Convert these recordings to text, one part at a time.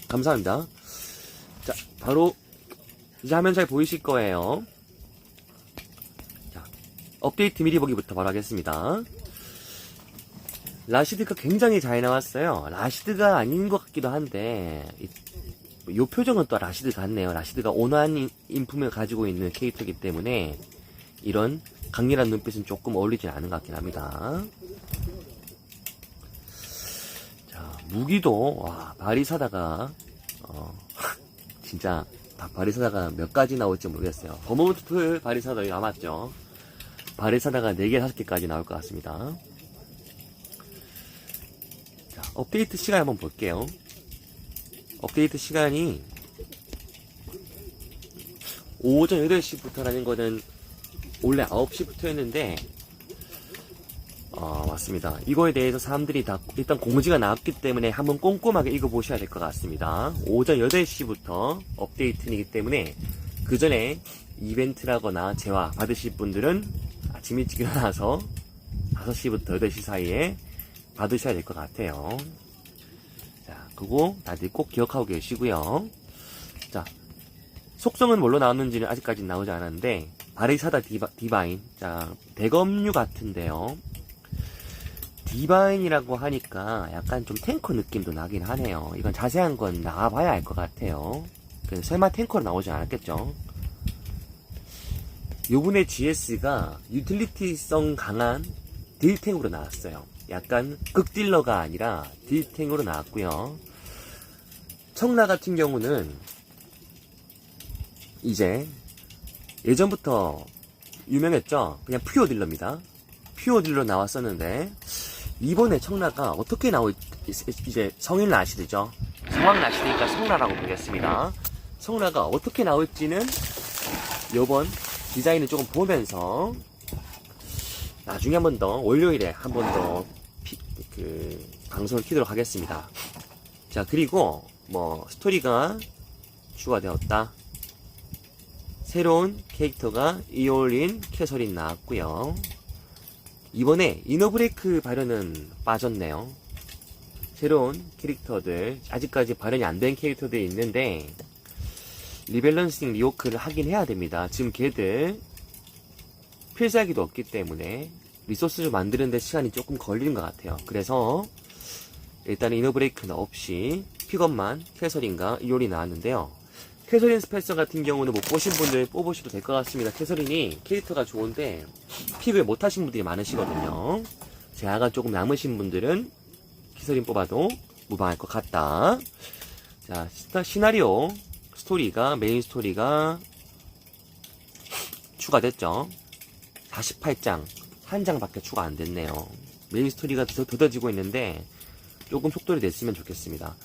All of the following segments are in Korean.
감사합니다. 자, 바로 이제 화면 잘 보이실 거예요. 자, 업데이트 미리 보기부터 바로 하겠습니다. 라시드가 굉장히 잘 나왔어요. 라시드가 아닌 것 같기도 한데 요 표정은 또 라시드 같네요. 라시드가 온화한 인품을 가지고 있는 캐릭터이기 때문에 이런 강렬한 눈빛은 조금 어울리진 않은 것 같긴 합니다. 자, 무기도 와, 바리사다가 진짜 바리사다가 몇 가지 나올지 모르겠어요. 버머우트 바리사다 남았죠. 바리사다가 4개, 5개까지 나올 것 같습니다. 자, 업데이트 시간 한번 볼게요. 업데이트 시간이 오전 8시부터라는 거는 원래 9시부터였는데 맞습니다. 이거에 대해서 사람들이 다 일단 공지가 나왔기 때문에 한번 꼼꼼하게 읽어보셔야 될 것 같습니다. 오전 8시부터 업데이트이기 때문에 그 전에 이벤트라거나 재화 받으실 분들은 아침 일찍 일어나서 5시부터 8시 사이에 받으셔야 될 것 같아요. 자, 그거 다들 꼭 기억하고 계시고요. 자, 속성은 뭘로 나왔는지는 아직까지 나오지 않았는데 바리사다 디바인. 자, 대검류 같은데요. 디바인이라고 하니까 약간 좀 탱커 느낌도 나긴 하네요. 이건 자세한 건 나와봐야 알 것 같아요. 설마 탱커로 나오지 않았겠죠? 요번에 GS가 유틸리티성 강한 딜탱으로 나왔어요. 약간 극딜러가 아니라 딜탱으로 나왔고요. 청라 같은 경우는 이제 예전부터 유명했죠. 그냥 퓨어 딜러입니다. 퓨어 딜러 나왔었는데 이번에 청라가 어떻게 이제 성인 라시드죠. 성황 라시드니까 성라라고 보겠습니다. 성라가 어떻게 나올지는 요번 디자인을 조금 보면서 나중에 한 번 더 월요일에 한 번 더 방송을 키도록 하겠습니다. 자, 그리고 스토리가 추가되었다. 새로운 캐릭터가 이올린 캐서린 나왔고요. 이번에 이너브레이크 발현은 빠졌네요. 새로운 캐릭터들, 아직까지 발현이 안 된 캐릭터들이 있는데 리밸런싱 리워크를 하긴 해야 됩니다. 지금 걔들 필살기도 없기 때문에 리소스를 만드는데 시간이 조금 걸리는 것 같아요. 그래서 일단 이너브레이크는 없이 픽업만 캐서린과 이올이 나왔는데요. 캐서린 스페서 같은 경우는 못 보신 분들 뽑으셔도 될 것 같습니다. 캐서린이 캐릭터가 좋은데 픽을 못 하신 분들이 많으시거든요. 재화가 조금 남으신 분들은 캐서린 뽑아도 무방할 것 같다. 자, 시나리오 스토리가 메인 스토리가 추가됐죠. 48장 한 장밖에 추가 안 됐네요. 메인 스토리가 더뎌지고 있는데 조금 속도를 냈으면 좋겠습니다.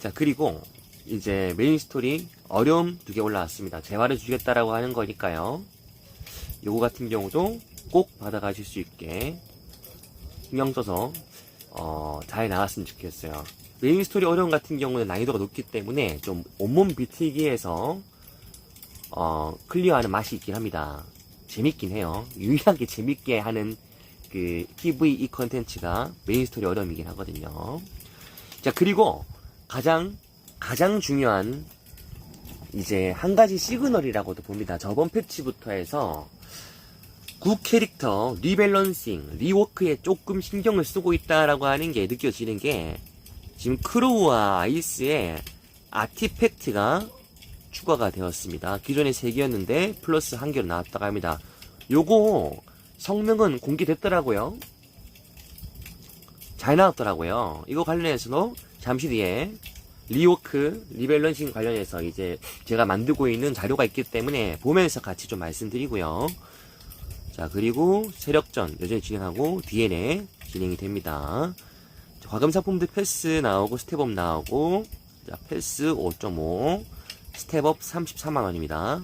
자, 그리고 이제 메인 스토리 어려움 2개 올라왔습니다. 재화를 주겠다라고 하는 거니까요. 요거 같은 경우도 꼭 받아가실 수 있게 신경 써서 잘 나왔으면 좋겠어요. 메인 스토리 어려움 같은 경우는 난이도가 높기 때문에 좀 온몸 비틀기에서 클리어하는 맛이 있긴 합니다. 재밌긴 해요. 유일하게 재밌게 하는 그 PVE 컨텐츠가 메인 스토리 어려움이긴 하거든요. 자, 그리고 가장 중요한 이제 한 가지 시그널이라고도 봅니다. 저번 패치부터 해서 구 캐릭터 리밸런싱, 리워크에 조금 신경을 쓰고 있다라고 하는 게 느껴지는 게 지금 크로우와 아이스의 아티팩트가 추가가 되었습니다. 기존에 3개였는데 플러스 1개로 나왔다고 합니다. 요거 성능은 공개됐더라고요. 잘 나왔더라고요. 이거 관련해서도 잠시 뒤에 리워크, 리밸런싱 관련해서 이제 제가 만들고 있는 자료가 있기 때문에 보면서 같이 좀 말씀드리고요. 자, 그리고 세력전 여전히 진행하고 DNA 진행이 됩니다. 자, 과금사품들 패스 나오고 스텝업 나오고, 자, 패스 5.5 스텝업 34만원입니다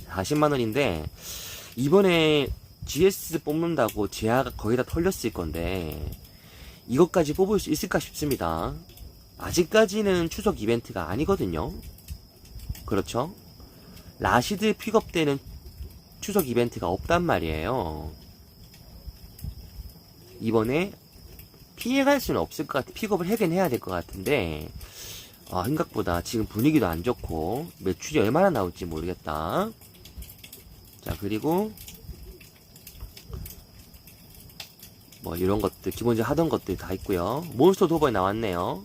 40만원인데 이번에 GS 뽑는다고 재화가 거의 다 털렸을 건데 이것까지 뽑을 수 있을까 싶습니다. 아직까지는 추석 이벤트가 아니거든요. 그렇죠? 라시드 픽업 때는 추석 이벤트가 없단 말이에요. 이번에 피해갈 수는 없을 것 같아. 픽업을 하긴 해야 될 것 같은데 생각보다 지금 분위기도 안 좋고 매출이 얼마나 나올지 모르겠다. 자, 그리고 뭐 이런 것들 기본적으로 하던 것들 다 있고요. 몬스터 도벌 나왔네요.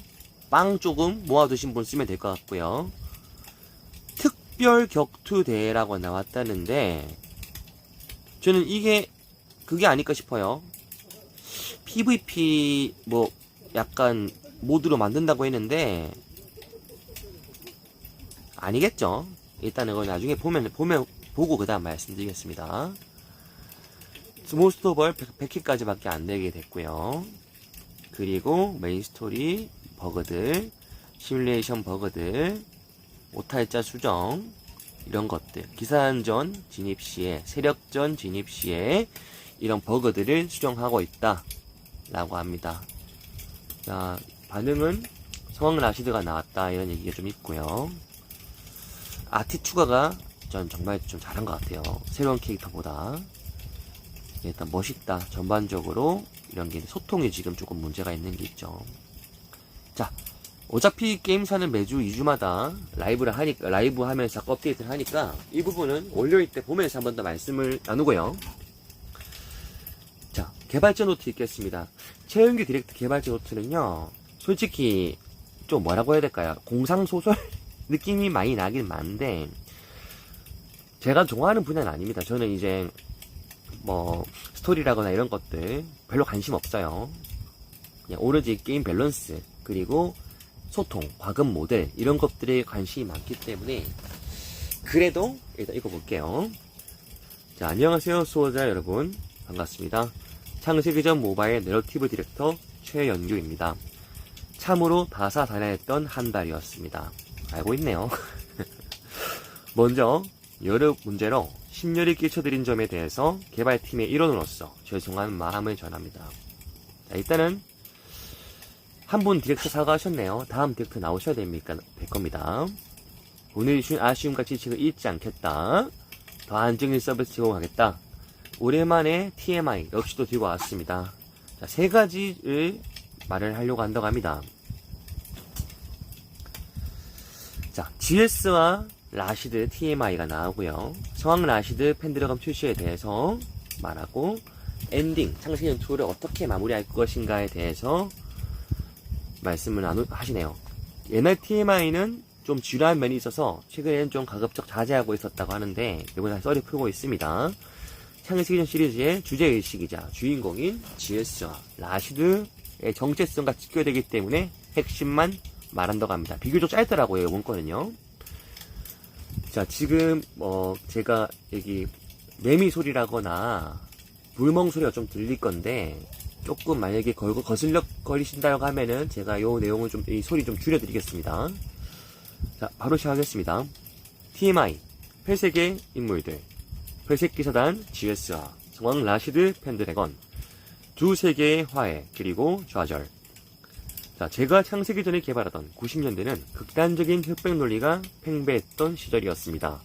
빵 조금 모아두신 분 쓰면 될 것 같고요. 특별 격투 대회라고 나왔다는데 저는 이게 그게 아닐까 싶어요. PVP 뭐 약간 모드로 만든다고 했는데 아니겠죠. 일단은 그걸 나중에 보고 그 다음 말씀드리겠습니다. 몬스터볼 100킬까지 밖에 안 되게 됐고요. 그리고 메인 스토리 버그들, 시뮬레이션 버그들, 오탈자 수정, 이런 것들, 기사안전 진입 시에, 세력전 진입 시에 이런 버그들을 수정하고 있다 라고 합니다. 자, 반응은 성황 라시드가 나왔다 이런 얘기가 좀 있고요. 아티 추가가 전 정말 좀 잘한 것 같아요. 새로운 캐릭터보다. 일단 멋있다. 전반적으로 이런 게 소통이 지금 조금 문제가 있는 게 있죠. 자, 어차피 게임사는 매주 2주마다 라이브 하면서 자꾸 업데이트를 하니까 이 부분은 월요일 때 보면서 한 번 더 말씀을 나누고요. 자, 개발자 노트 읽겠습니다. 최은규 디렉트 개발자 노트는요, 솔직히 좀 뭐라고 해야 될까요? 공상소설 느낌이 많이 나긴 많은데 제가 좋아하는 분야는 아닙니다. 저는 이제 뭐 스토리라거나 이런 것들 별로 관심 없어요. 그냥 오로지 게임 밸런스 그리고 소통, 과금 모델 이런 것들에 관심이 많기 때문에 그래도 일단 읽어볼게요. 자, 안녕하세요 수호자 여러분, 반갑습니다. 창세기전 모바일 내러티브 디렉터 최연규입니다. 참으로 다사다난했던 한 달이었습니다. 알고 있네요. 먼저 여러 문제로 심려를 끼쳐드린 점에 대해서 개발팀의 일원으로서 죄송한 마음을 전합니다. 자, 일단은 한 분 디렉터 사과하셨네요. 다음 디렉터 나오셔야 될 겁니다. 오늘 아쉬움같이 지금 잊지 않겠다. 더 안정적인 서비스 제공하겠다. 오랜만에 TMI 역시도 들고 왔습니다. 자, 세 가지를 말을 하려고 한다고 합니다. 자, GS와 라시드 TMI가 나오고요. 성황 라시드 펜드래곤 출시에 대해서 말하고 엔딩 창세기전 2를 어떻게 마무리할 것인가에 대해서 말씀을 하시네요. 옛날 TMI는 좀 지루한 면이 있어서 최근에는 좀 가급적 자제하고 있었다고 하는데 이번에 썰이 풀고 있습니다. 창세기전 시리즈의 주제의식이자 주인공인 GS와 라시드의 정체성과 직결되기 때문에 핵심만 말한다고 합니다. 비교적 짧더라고요, 문건은요. 자, 지금 제가 여기 매미 소리라거나 불멍 소리가 좀 들릴 건데 조금 만약에 거슬려 거리신다고 하면은 제가 요 내용을 좀 이 소리 좀 줄여드리겠습니다. 자, 바로 시작하겠습니다. TMI 회색의 인물들, 회색 기사단 GS와 성황 라시드 펜드래곤, 두 세계의 화해 그리고 좌절. 자, 제가 창세기전에 개발하던 90년대는 극단적인 흑백 논리가 팽배했던 시절이었습니다.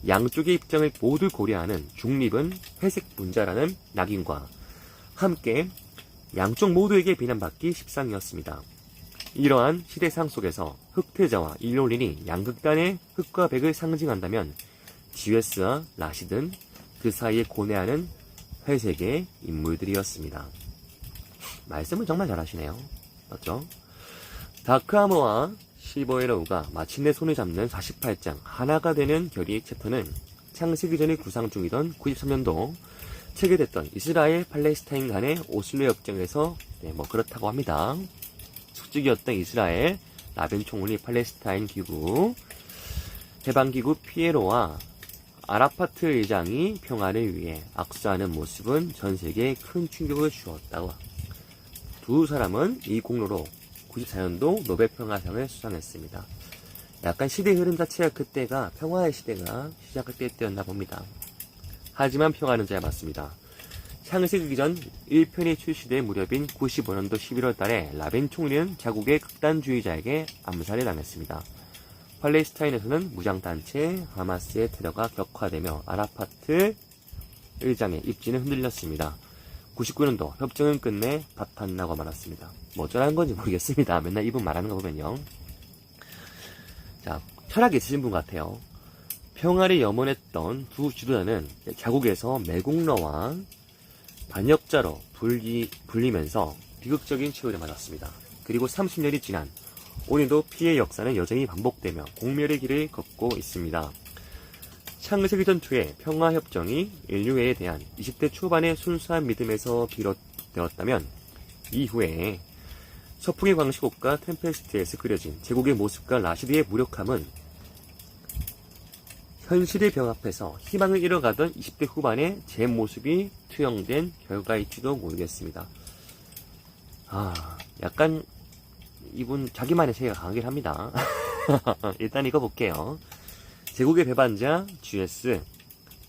양쪽의 입장을 모두 고려하는 중립은 회색 분자라는 낙인과 함께 양쪽 모두에게 비난받기 십상이었습니다. 이러한 시대상 속에서 흑태자와 일롤린이 양극단의 흑과 백을 상징한다면 GS와 라시드는 그 사이에 고뇌하는 회색의 인물들이었습니다. 말씀을 정말 잘하시네요. 맞죠? 다크아머와 실버에러우가 마침내 손을 잡는 48장 하나가 되는 결의 챕터는 창세기전에 구상 중이던 93년도 체결됐던 이스라엘 팔레스타인 간의 오슬로 협정에서 그렇다고 합니다. 숙직이었던 이스라엘 라벤 총리 팔레스타인 기구 해방기구 피에로와 아라파트 의장이 평화를 위해 악수하는 모습은 전 세계에 큰 충격을 주었다고. 두 사람은 이 공로로 94년도 노벨평화상을 수상했습니다. 약간 시대 흐름 자체가 그때가 평화의 시대가 시작할 때였나 봅니다. 하지만 평화는 짧았습니다. 창세기 전 1편이 출시된 무렵인 95년도 11월 달에 라벤 총리는 자국의 극단주의자에게 암살을 당했습니다. 팔레스타인에서는 무장단체 하마스의 테러가 격화되며 아라파트 의장의 입지는 흔들렸습니다. 99년도 협정은 끝내 바탄나고 말았습니다. 뭐 어쩌라는 건지 모르겠습니다. 맨날 이분 말하는 거 보면요. 자, 철학이 있으신 분 같아요. 평화를 염원했던 두 지도자는 자국에서 매국노와 반역자로 불리면서 비극적인 최후를 맞았습니다. 그리고 30년이 지난 오늘도 피해 역사는 여전히 반복되며 공멸의 길을 걷고 있습니다. 창세기 전투의 평화협정이 인류에 대한 20대 초반의 순수한 믿음에서 비롯되었다면 이후에 서풍의 광시곡과 템페스트에서 그려진 제국의 모습과 라시드의 무력함은 현실의 벽 앞에서 희망을 잃어가던 20대 후반의 제 모습이 투영된 결과일지도 모르겠습니다. 약간 이분 자기만의 세계가 강하긴 합니다. 일단 읽어볼게요. 제국의 배반자 GS.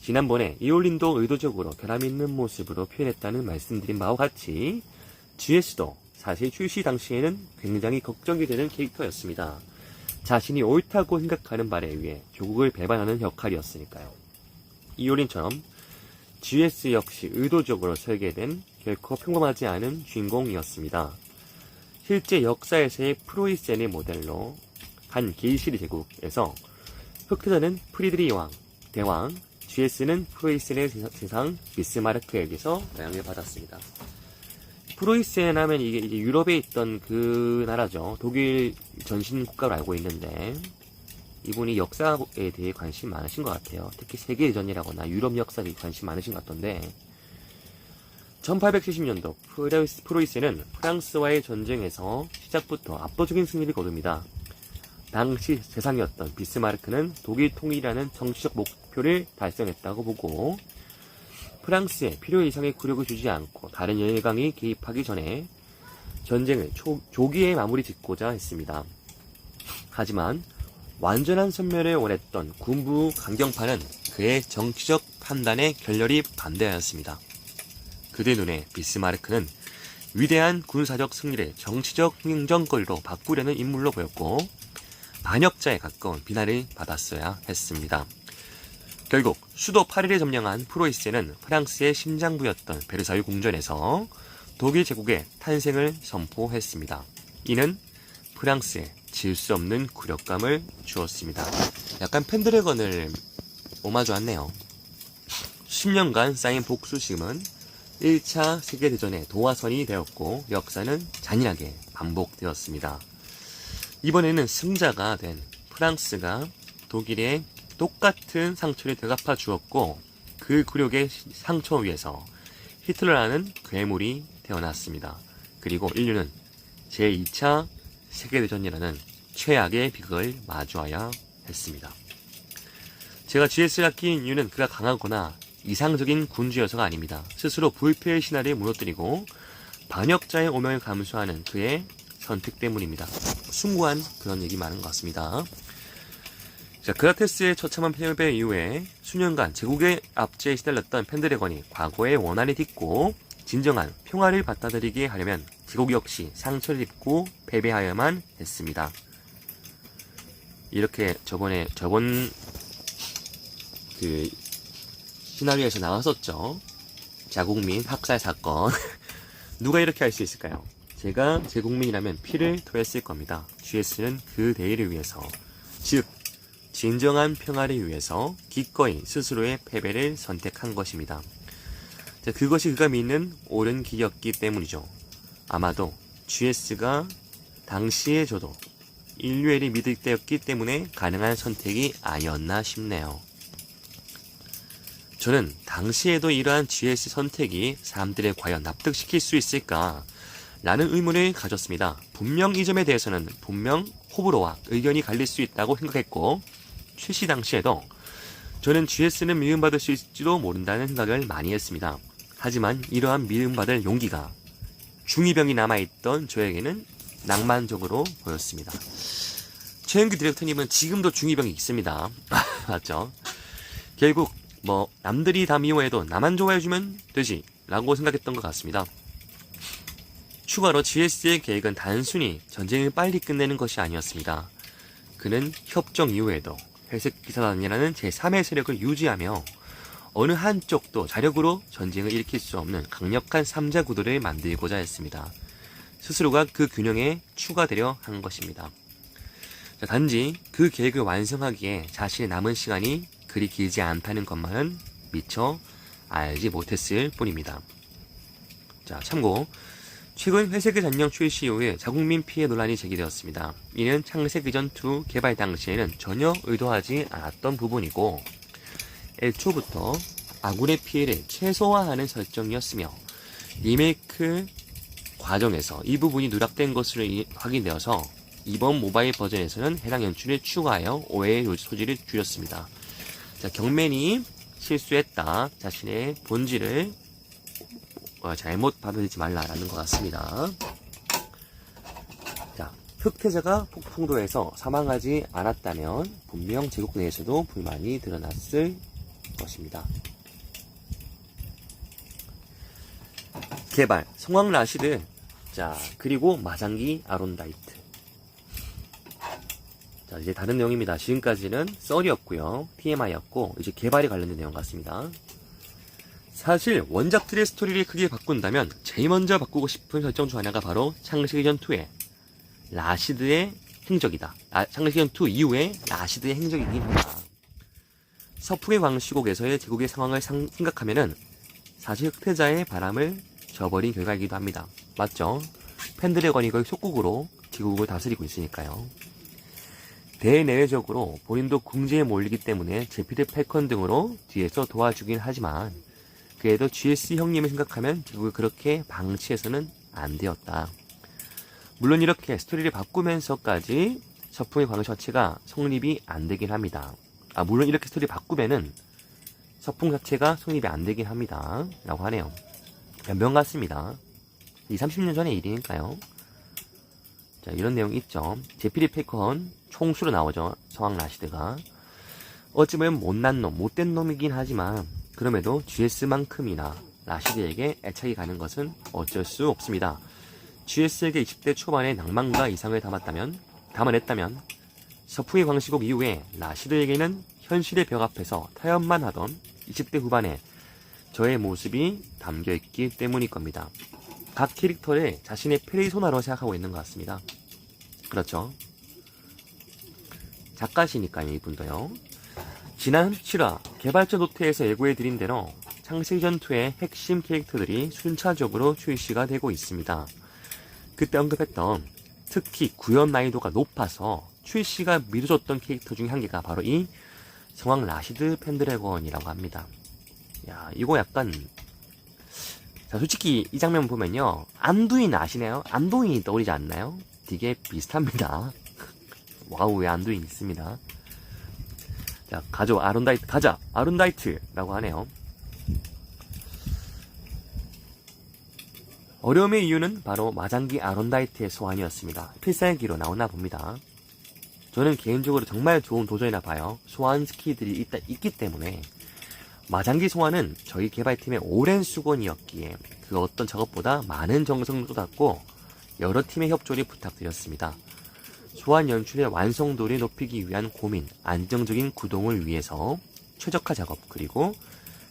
지난번에 이올린도 의도적으로 결함 있는 모습으로 표현했다는 말씀드린 바와 같이 GS도 사실 출시 당시에는 굉장히 걱정이 되는 캐릭터였습니다. 자신이 옳다고 생각하는 바에 의해 조국을 배반하는 역할이었으니까요. 이올린처럼 GS 역시 의도적으로 설계된 결코 평범하지 않은 주인공이었습니다. 실제 역사에서의 프로이센의 모델로 한 게이시리 제국에서 흑태자는 프리드리 대왕, GS는 프로이센의 세상 비스마르크에게서 영향을 받았습니다. 프로이센 하면 이게 유럽에 있던 그 나라죠. 독일 전신 국가로 알고 있는데 이분이 역사에 대해 관심 많으신 것 같아요. 특히 세계대전이라거나 유럽 역사에 관심 많으신 것 같던데 1870년도 프로이센은 프랑스와의 전쟁에서 시작부터 압도적인 승리를 거둡니다. 당시 세상이었던 비스마르크는 독일 통일이라는 정치적 목표를 달성했다고 보고 프랑스에 필요 이상의 굴욕을 주지 않고 다른 열강이 개입하기 전에 전쟁을 조기에 마무리 짓고자 했습니다. 하지만 완전한 선멸을 원했던 군부 강경파는 그의 정치적 판단에 결렬히 반대하였습니다. 그들 눈에 비스마르크는 위대한 군사적 승리를 정치적 행정거리로 바꾸려는 인물로 보였고 반역자에 가까운 비난을 받았어야 했습니다. 결국 수도 파리를 점령한 프로이센은 프랑스의 심장부였던 베르사유 궁전에서 독일 제국의 탄생을 선포했습니다. 이는 프랑스에 질 수 없는 굴욕감을 주었습니다. 약간 펜드래건을 오마주했네요. 10년간 쌓인 복수심은 1차 세계대전의 도화선이 되었고 역사는 잔인하게 반복되었습니다. 이번에는 승자가 된 프랑스가 독일의 똑같은 상처를 되갚아 주었고 그 굴욕의 상처 위에서 히틀러라는 괴물이 태어났습니다. 그리고 인류는 제2차 세계대전이라는 최악의 비극을 마주해야 했습니다. 제가 GS를 아낀 이유는 그가 강하거나 이상적인 군주여서가 아닙니다. 스스로 불패의 신화를 무너뜨리고 반역자의 오명을 감수하는 그의 선택 때문입니다. 숭고한 그런 얘기 많은 것 같습니다. 자, 그라테스의 처참한 패배 이후에 수년간 제국의 압제에 시달렸던 펜드래건이 과거의 원한을 딛고 진정한 평화를 받아들이게 하려면 제국 역시 상처를 입고 패배하여야만 했습니다. 이렇게 저번 그 시나리오에서 나왔었죠. 자국민 학살 사건. 누가 이렇게 할 수 있을까요? 제가 제국민이라면 피를 토했을 겁니다. GS는 그 대의를 위해서, 즉 진정한 평화를 위해서 기꺼이 스스로의 패배를 선택한 것입니다. 자, 그것이 그가 믿는 옳은 길이었기 때문이죠. 아마도 GS가 당시에 저도 인류애를 믿을 때였기 때문에 가능한 선택이 아니었나 싶네요. 저는 당시에도 이러한 GS 선택이 사람들을 과연 납득시킬 수 있을까 라는 의문을 가졌습니다. 분명 이 점에 대해서는 분명 호불호와 의견이 갈릴 수 있다고 생각했고 출시 당시에도 저는 GS는 미움받을 수 있을지도 모른다는 생각을 많이 했습니다. 하지만 이러한 미움받을 용기가 중2병이 남아있던 저에게는 낭만적으로 보였습니다. 최현규 디렉터님은 지금도 중2병이 있습니다. 맞죠? 결국 남들이 다 미워해도 나만 좋아해주면 되지 라고 생각했던 것 같습니다. 추가로 GS의 계획은 단순히 전쟁을 빨리 끝내는 것이 아니었습니다. 그는 협정 이후에도 회색기사단이라는 제3의 세력을 유지하며 어느 한쪽도 자력으로 전쟁을 일으킬 수 없는 강력한 3자 구도를 만들고자 했습니다. 스스로가 그 균형에 추가되려 한 것입니다. 자, 단지 그 계획을 완성하기에 자신의 남은 시간이 그리 길지 않다는 것만은 미처 알지 못했을 뿐입니다. 자, 참고 최근 회색의 잔영 출시 이후에 자국민 피해 논란이 제기되었습니다. 이는 창세기 전2 개발 당시에는 전혀 의도하지 않았던 부분이고 애초부터 아군의 피해를 최소화하는 설정이었으며 리메이크 과정에서 이 부분이 누락된 것으로 확인되어서 이번 모바일 버전에서는 해당 연출을 추가하여 오해의 소지를 줄였습니다. 자, 경맨이 실수했다. 자신의 본질을 잘못 받아들이지 말라라는 것 같습니다. 자, 흑태자가 폭풍도에서 사망하지 않았다면 분명 제국 내에서도 불만이 드러났을 것입니다. 개발, 성황 라시드, 자, 그리고 마장기 아론다이트. 자, 이제 다른 내용입니다. 지금까지는 썰이었고요. TMI였고, 이제 개발에 관련된 내용 같습니다. 사실 원작들의 스토리를 크게 바꾼다면 제일 먼저 바꾸고 싶은 설정 중 하나가 바로 창세기전2의 라시드의 행적이다. 창세기전2 이후에 라시드의 행적이긴 합니다. 서풍의 광시곡에서의 제국의 상황을 생각하면은 사실 흑태자의 바람을 저버린 결과이기도 합니다. 맞죠? 펜드래건이 거의 속국으로 제국을 다스리고 있으니까요. 대내외적으로 본인도 궁지에 몰리기 때문에 제피드 패컨 등으로 뒤에서 도와주긴 하지만 그래도 GS 형님을 생각하면 제국을 그렇게 방치해서는 안 되었다. 물론 이렇게 스토리를 바꾸면서까지 서풍의 광시 자체가 성립이 안 되긴 합니다. 물론 이렇게 스토리 바꾸면은 서풍 자체가 성립이 안 되긴 합니다. 라고 하네요. 변명 같습니다. 30년 전의 일이니까요. 자, 이런 내용이 있죠. 제피디 패컨 총수로 나오죠. 성황 라시드가. 어찌 보면 못난 놈, 못된 놈이긴 하지만 그럼에도 GS만큼이나 라시드에게 애착이 가는 것은 어쩔 수 없습니다. GS에게 20대 초반의 낭만과 이상을 담아냈다면 서풍의 광시곡 이후에 라시드에게는 현실의 벽 앞에서 타협만 하던 20대 후반의 저의 모습이 담겨있기 때문일 겁니다. 각 캐릭터를 자신의 페르소나로 생각하고 있는 것 같습니다. 그렇죠. 작가시니까요, 이분도요. 지난 7화 개발자 노트에서 예고해드린 대로 창세기전2의 핵심 캐릭터들이 순차적으로 출시가 되고 있습니다. 그때 언급했던 특히 구현 난이도가 높아서 출시가 미뤄졌던 캐릭터 중에 한 개가 바로 이 성황 라시드 펜드래건이라고 합니다. 야, 이거 약간, 자, 솔직히 이 장면 보면요, 안두인 아시나요? 안두인이 떠오르지 않나요? 되게 비슷합니다. 와우, 왜 안두인 있습니다. 자, 가자 아론다이트라고 하네요. 어려움의 이유는 바로 마장기 아론다이트의 소환이었습니다. 필살기로 나오나 봅니다. 저는 개인적으로 정말 좋은 도전이라 봐요. 소환 스킬들이 있기 때문에. 마장기 소환은 저희 개발팀의 오랜 수건이었기에 그 어떤 작업보다 많은 정성을 쏟았고 여러 팀의 협조를 부탁드렸습니다. 소환 연출의 완성도를 높이기 위한 고민, 안정적인 구동을 위해서 최적화 작업, 그리고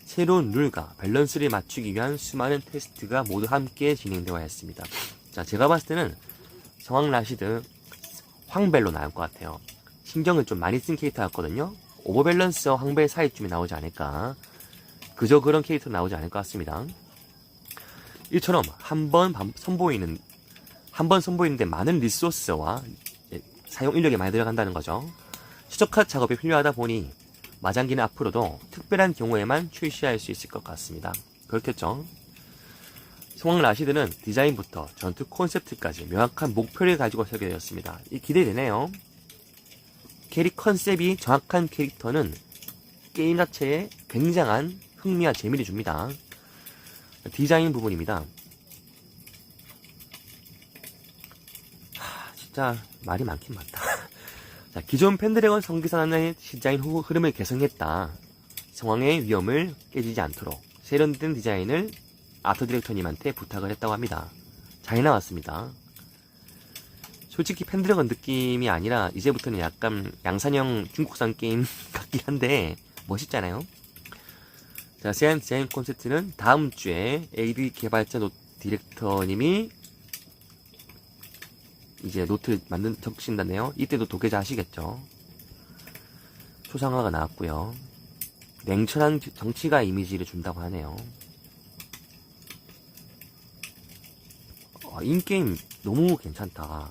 새로운 룰과 밸런스를 맞추기 위한 수많은 테스트가 모두 함께 진행되어야 했습니다. 자, 제가 봤을 때는 성황 라시드 황벨로 나올 것 같아요. 신경을 좀 많이 쓴 캐릭터 같거든요. 오버밸런스와 황벨 사이쯤에 나오지 않을까. 그저 그런 캐릭터 나오지 않을 것 같습니다. 이처럼 한 번 선보이는데 많은 리소스와 사용 인력이 많이 들어간다는 거죠. 최적화 작업이 필요하다 보니 마장기는 앞으로도 특별한 경우에만 출시할 수 있을 것 같습니다. 그렇겠죠. 성황 라시드는 디자인부터 전투 콘셉트까지 명확한 목표를 가지고 설계되었습니다. 이 기대되네요. 캐릭 컨셉이 정확한 캐릭터는 게임 자체에 굉장한 흥미와 재미를 줍니다. 디자인 부분입니다. 진짜 말이 많긴 많다. 자, 기존 펜드래건 성기사단의 디자인 흐름을 개선했다. 성황의 위험을 깨지지 않도록 세련된 디자인을 아트 디렉터님한테 부탁을 했다고 합니다. 잘 나왔습니다. 솔직히 펜드래건 느낌이 아니라 이제부터는 약간 양산형 중국산 게임 같긴 한데 멋있잖아요. 자, 세안 디자인 콘셉트는 다음 주에 AD 개발자 디렉터님이 이제 노트 적으신다네요. 이때도 도계자 하시겠죠. 초상화가 나왔고요. 냉철한 정치가 이미지를 준다고 하네요. 인게임 너무 괜찮다.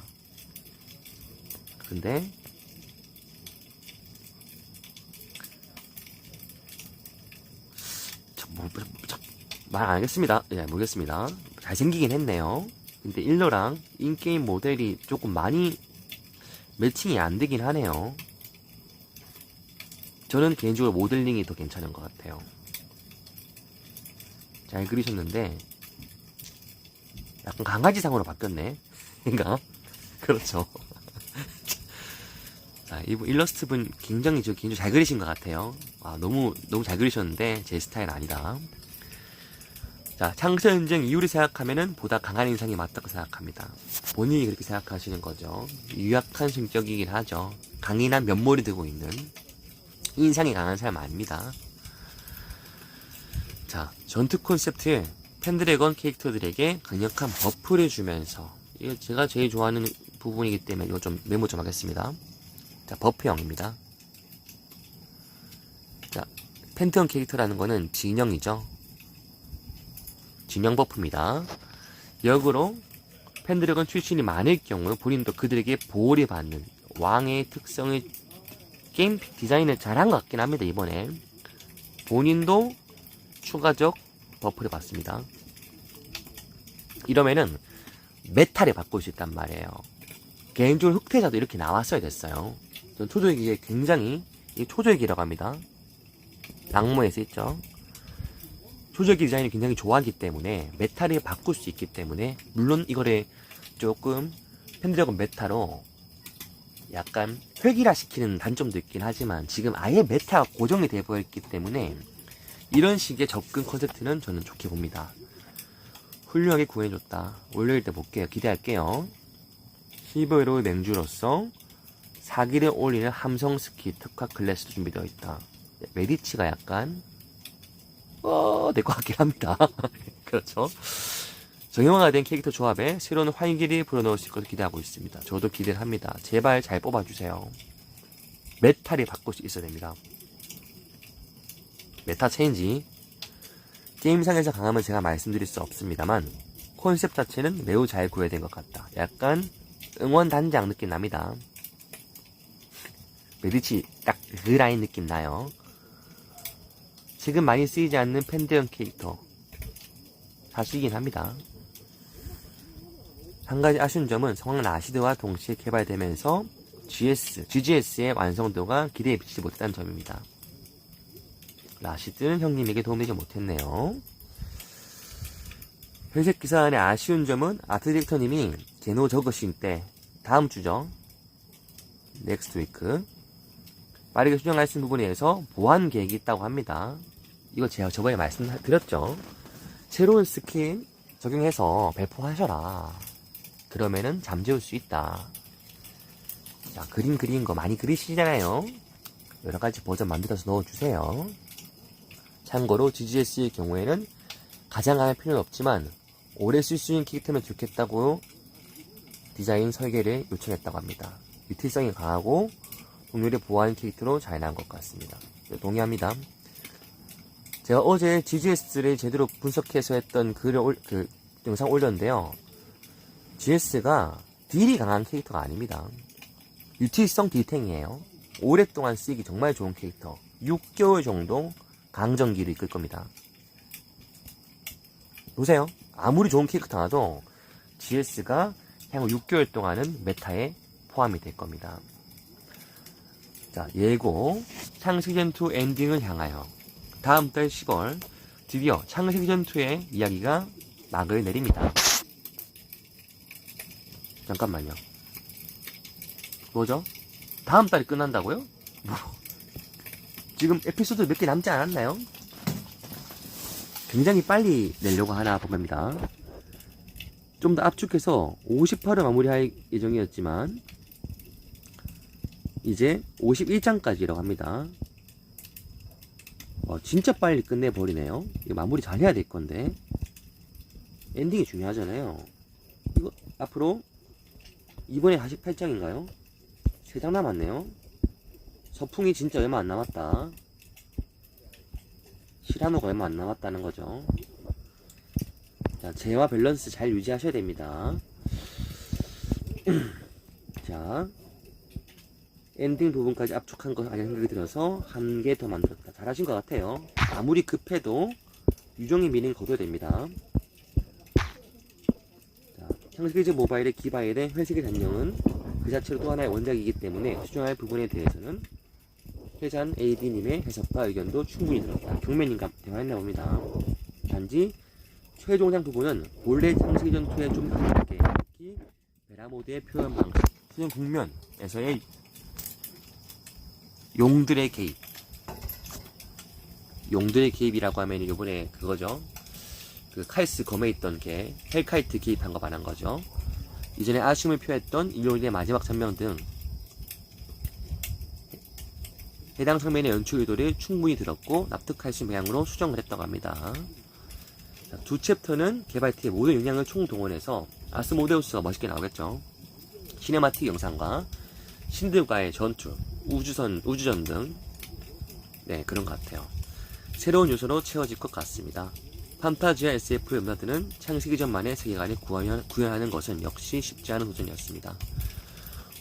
근데 말 안 하겠습니다. 예, 모르겠습니다. 잘생기긴 했네요. 근데 일러랑 인게임 모델이 조금 많이 매칭이 안 되긴 하네요. 저는 개인적으로 모델링이 더 괜찮은 것 같아요. 잘 그리셨는데 약간 강아지상으로 바뀌었네. 그러니까 그렇죠. 자, 이분 일러스트 분 굉장히 잘 그리신 것 같아요. 너무 잘 그리셨는데 제 스타일 아니다. 자, 창세전쟁 이후를 생각하면은 보다 강한 인상이 맞다고 생각합니다. 본인이 그렇게 생각하시는 거죠. 유약한 성격이긴 하죠. 강인한 면모를 두고 있는 인상이 강한 사람 아닙니다. 자, 전투 콘셉트에 펜드래곤 캐릭터들에게 강력한 버프를 주면서, 이거 제가 제일 좋아하는 부분이기 때문에 이거 좀 메모 좀 하겠습니다. 자, 버프형입니다. 자, 펜트형 캐릭터라는 거는 진영이죠. 진영 버프입니다. 역으로 펜드래곤 출신이 많을 경우 본인도 그들에게 보호를 받는 왕의 특성을 게임 디자인을 잘한 것 같긴 합니다. 이번에 본인도 추가적 버프를 받습니다. 이러면은 메타를 바꿀 수 있단 말이에요. 개인적으로 흑태자도 이렇게 나왔어야 됐어요. 전 초조기에 굉장히, 이 초조기라고 합니다. 낙모에서 있죠. 초조기 디자인을 굉장히 좋아하기 때문에 메타를 바꿀 수 있기 때문에, 물론 이거를 조금 펜드래곤 메타로 약간 획일화 시키는 단점도 있긴 하지만 지금 아예 메타가 고정이 되어버렸기 때문에 이런 식의 접근 컨셉트는 저는 좋게 봅니다. 훌륭하게 구해줬다. 월요일 때 볼게요. 기대할게요. 히브로 맹주로서 사기를 올리는 함성 스키 특화 클래스도 준비되어 있다. 메디치가 약간 될 것 같긴 합니다. 그렇죠. 정형화된 캐릭터 조합에 새로운 활기를 불어넣을 수 있을 것을 기대하고 있습니다. 저도 기대를 합니다. 제발 잘 뽑아주세요. 메타를 바꿀 수 있어야 됩니다. 메타 체인지. 게임상에서 강함은 제가 말씀드릴 수 없습니다만 콘셉트 자체는 매우 잘 구현된 것 같다. 약간 응원단장 느낌 납니다. 메디치 딱 그 라인 느낌 나요. 지금 많이 쓰이지 않는 팬데형 캐릭터 사실이긴 합니다. 한 가지 아쉬운 점은 성황 라시드와 동시에 개발되면서 GGS의 완성도가 기대에 미치지 못했다는 점입니다. 라시드는 형님에게 도움되지 못했네요. 회색 기사 안에 아쉬운 점은 아트 디렉터님이 제노 적으신 때 다음 주죠. 넥스트 위크 빠르게 수정할 수 있는 부분에서 보완 계획이 있다고 합니다. 이거 제가 저번에 말씀드렸죠. 새로운 스킨 적용해서 배포하셔라. 그러면은 잠재울 수 있다. 자, 그림 그리는 거 많이 그리시잖아요. 여러가지 버전 만들어서 넣어주세요. 참고로 GGS의 경우에는 가장 강할 필요는 없지만 오래 쓸 수 있는 캐릭터면 좋겠다고 디자인 설계를 요청했다고 합니다. 유틸성이 강하고 동료를 보호하는 캐릭터로 잘 나온 것 같습니다. 동의합니다. 제가 어제 GGS를 제대로 분석해서 했던 그 영상 올렸는데요. GS가 딜이 강한 캐릭터가 아닙니다. 유틸성 딜탱이에요. 오랫동안 쓰기 정말 좋은 캐릭터. 6개월 정도 강전기를 이끌 겁니다. 보세요. 아무리 좋은 캐릭터 나도 GS가 향후 6개월 동안은 메타에 포함이 될 겁니다. 자, 예고. 창세기전2 엔딩을 향하여 다음 달 10월 드디어 창세기전2의 이야기가 막을 내립니다. 잠깐만요. 뭐죠? 다음 달에 끝난다고요? 뭐, 지금 에피소드 몇 개 남지 않았나요? 굉장히 빨리 내려고 하나 봅니다. 좀 더 압축해서 58을 마무리할 예정이었지만 이제 51장까지라고 합니다. 진짜 빨리 끝내버리네요. 이거 마무리 잘 해야 될 건데 엔딩이 중요하잖아요. 이거 앞으로 이번에 48장인가요? 3장 남았네요. 서풍이 진짜 얼마 안 남았다. 시라노가 얼마 안 남았다는 거죠. 자, 재화 밸런스 잘 유지하셔야 됩니다. 자, 엔딩 부분까지 압축한 것 아니라 생각이 들어서 한 개 더 만들었다. 잘하신 것 같아요. 아무리 급해도 유종의 미는 거둬야 됩니다. 자, 향세계즈 모바일의 기바일의 회색의 단령은 그 자체로 또 하나의 원작이기 때문에 수정할 부분에 대해서는 회잔 AD님의 해석과 의견도 충분히 들었다. 경매님과 대화했나 봅니다. 단지 최종장 부분은 본래 향세계전 2에 좀 다르게 특히 베라모드의 표현 방식, 수정 국면에서의 용들의 개입. 용들의 개입이라고 하면 요번에 그거죠. 그 카이스 검에 있던 개, 헬카이트 개입한 거 말한 거죠. 이전에 아쉬움을 표했던 이올린의 마지막 전명 등 해당 장면의 연출 의도를 충분히 들었고 납득할 수 있는 방향으로 수정을 했다고 합니다. 자, 두 챕터는 개발팀의 모든 역량을 총동원해서 아스모데우스가 멋있게 나오겠죠. 시네마틱 영상과 신들과의 전투, 우주전 등 네, 그런 것 같아요. 새로운 요소로 채워질 것 같습니다. 판타지와 SF 연마드는 창세기전만의 세계관을 구현하는 것은 역시 쉽지 않은 도전이었습니다.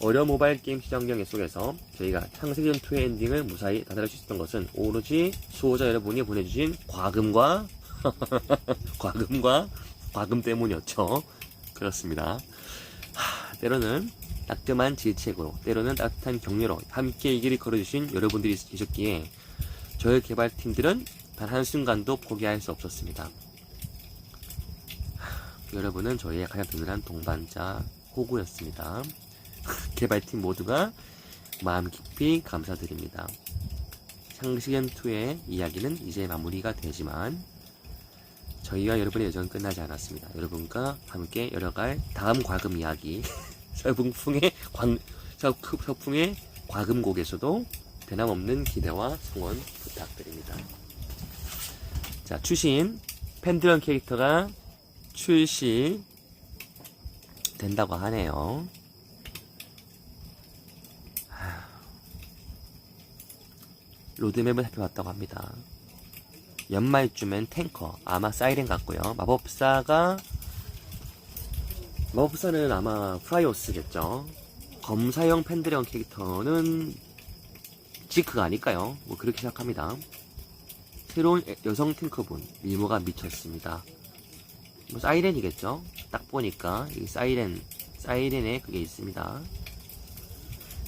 어려운 모바일 게임 시장 경계 속에서 저희가 창세기전 2의 엔딩을 무사히 다다를 수 있었던 것은 오로지 수호자 여러분이 보내주신 과금과 과금 때문이었죠. 그렇습니다. 때로는 따끔한 질책으로, 때로는 따뜻한 격려로 함께 이 길을 걸어주신 여러분들이 계셨기에 저희 개발팀들은 단 한순간도 포기할 수 없었습니다. 여러분은 저희의 가장 든든한 동반자 호구였습니다. 개발팀 모두가 마음 깊이 감사드립니다. 창세기전2의 이야기는 이제 마무리가 되지만 저희와 여러분의 여정은 끝나지 않았습니다. 여러분과 함께 열어갈 다음 과금 이야기 서풍의 과금곡에서도 변함없는 기대와 성원 부탁드립니다. 자, 추신 펜드런 캐릭터가 출시 된다고 하네요. 로드맵을 살펴봤다고 합니다. 연말쯤엔 탱커, 아마 사이렌 같고요. 마법사는 아마 프라이오스겠죠. 검사형 펜드런 캐릭터는 지크가 아닐까요? 뭐 그렇게 생각합니다. 새로운 여성 탱커분 미모가 미쳤습니다. 뭐 사이렌이겠죠? 딱 보니까 이 사이렌에 그게 있습니다.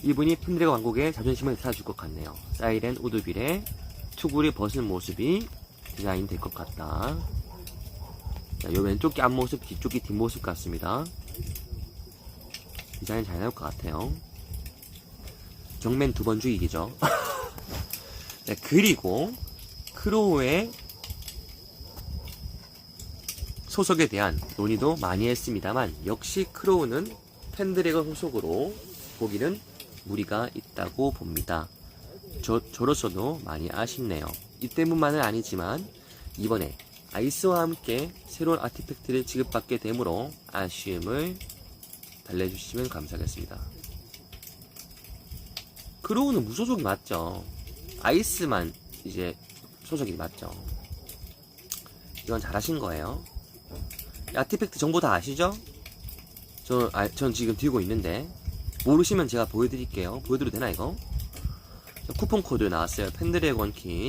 이분이 펜드래곤 왕국의 자존심을 살아줄 것 같네요. 사이렌 우드빌의 투구를 벗은 모습이 디자인 될 것 같다. 자, 요 왼쪽이 앞모습, 뒤쪽이 뒷모습 같습니다. 디자인 잘 나올 것 같아요. 경맨 2번 죽이기죠. 네, 그리고 크로우의 소속에 대한 논의도 많이 했습니다만 역시 크로우는 펜드래곤 소속으로 보기는 무리가 있다고 봅니다. 저로서도 많이 아쉽네요. 이 때문만은 아니지만 이번에 아이스와 함께 새로운 아티팩트를 지급받게 되므로 아쉬움을 달래주시면 감사하겠습니다. 크로우는 무소속이 맞죠. 아이스만 이제 소속이 맞죠. 이건 잘하신 거예요. 아티팩트 정보 다 아시죠? 전 지금 들고 있는데 모르시면 제가 보여드릴게요. 보여드려도 되나 이거? 쿠폰 코드 나왔어요. 펜드래곤 키